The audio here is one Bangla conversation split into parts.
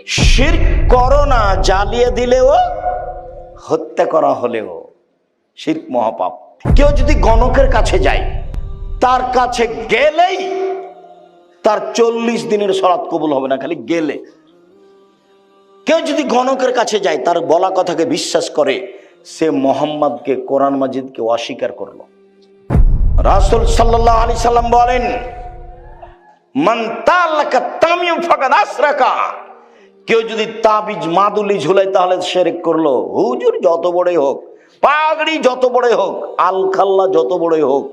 শিরক করো না, জ্বালিয়ে দিলেও হত্যা করা হলেও শিরক মহাপাপ। কেউ যদি গণকের কাছে যায়, তার কাছে গেলেই তার 40 দিনের সালাত কবুল হবে না, খালি গেলে। কেউ যদি গণকের কাছে যায়, তার বলা কথাকে বিশ্বাস করে, সে মোহাম্মদকে, কোরআন মাজিদকে অস্বীকার করলো। রাসূল সাল্লাল্লাহু আলাইহি সাল্লাম বলেন, মান তালাকা তামিম ফাকাদ আশরাকা। কেউ যদি তাবিজ মাদুলি ঝুলাই তাহলে শিরক করলো। হুজুর যত বড়ই হোক, পাগড়ি যত বড়ই হোক, আলখাল্লা যত বড়ই হোক,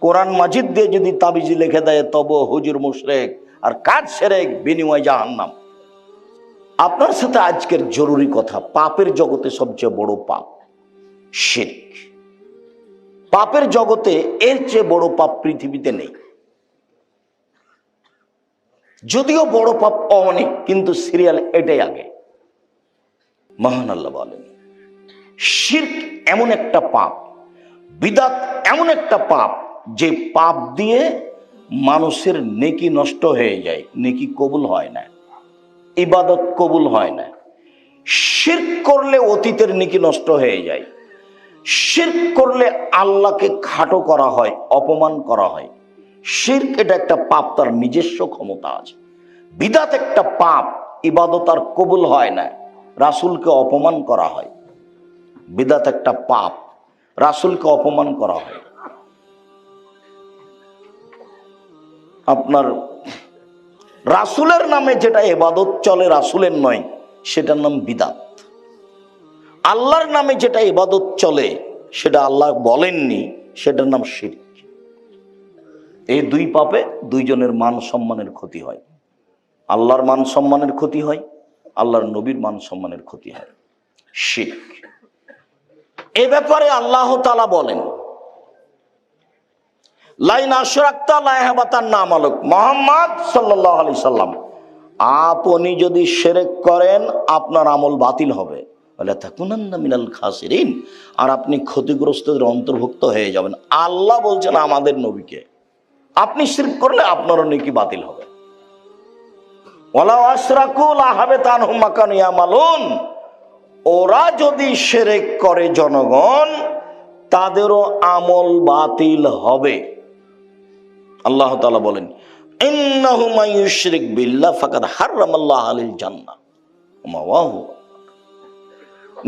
কোরআন মাজিদ দিয়ে যদি তাবিজ লিখে দেয় তবে হুজুর মুশরিক, আর কাজ শিরক, বিনিময় জাহান্নাম। আপনার সাথে আজকের জরুরি কথা, পাপের জগতে সবচেয়ে বড় পাপ শিরক। পাপের জগতে এর চেয়ে বড় পাপ পৃথিবীতে নেই। যদিও বড় পাপ অনেক, কিন্তু সিরিয়াল এটাই আগে। মহান আল্লাহ বলেন, শিরক এমন একটা পাপ, বিদআত এমন একটা পাপ, যে পাপ দিয়ে মানুষের নেকি নষ্ট হয়ে যায়, নেকি কবুল হয় না, ইবাদত কবুল হয় না। শিরক করলে অতীতের নেকি নষ্ট হয়ে যায়। শিরক করলে আল্লাহকে খাটো করা হয়, অপমান করা হয়। শিরক এটা একটা পাপ, তার নিজস্ব ক্ষমতা আছে। বিদআত একটা পাপ, ইবাদত আর কবুল হয় না, রাসূলকে অপমান করা হয়। বিদআত একটা পাপ, রাসূলকে অপমান করা হয়। আপনার রাসূলের নামে যেটা ইবাদত চলে, রাসূলের নয়, সেটার নাম বিদআত। আল্লাহর নামে যেটা ইবাদত চলে, সেটা আল্লাহ বলেননি, সেটার নাম শিরক। এই দুই পাপে দুইজনের মান সম্মানের ক্ষতি হয়। আল্লাহর মান সম্মানের ক্ষতি হয়, আল্লাহর নবীর মান সম্মানের ক্ষতি হয়। শিরক, এ ব্যাপারে আল্লাহ তাআলা বলেন, লাইন আশরাকতা লা ইয়াহবাতান্না আমালুক। মুহাম্মদ সাল্লাল্লাহু আলাইহি সাল্লাম, আপনি যদি শিরক করেন আপনার আমল বাতিল হবে, ওয়ালা তাকুনান্না মিনাল খাসিরিন, আর আপনি ক্ষতিগ্রস্তদের অন্তর্ভুক্ত হয়ে যাবেন। আল্লাহ বলছেন আমাদের নবীকে, আপনি শিরক করলে আপনারও নেকি বাতিল হবে। ওয়ালা আশরাকু লা হাবিতা আনহুম মা কানু ইয়ামালুন, ওরা যদি শিরক করে জনগণ, তাদেরও আমল বাতিল হবে। আল্লাহ তাআলা বলেন, ইন্নাহু মান ইউশরিক বিল্লাহ ফাকাদ হারামাল্লাহু আলাইহিল জান্নাহ ওয়া মাওয়াহু,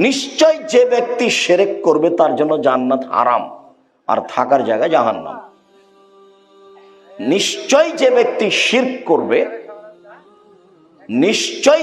নিশ্চয় যে ব্যক্তি শিরক করবে তার জন্য জান্নাত হারাম, আর থাকার জায়গা জাহান্নাম। নিশ্চয় যে ব্যক্তি শিরক করবে, নিশ্চয়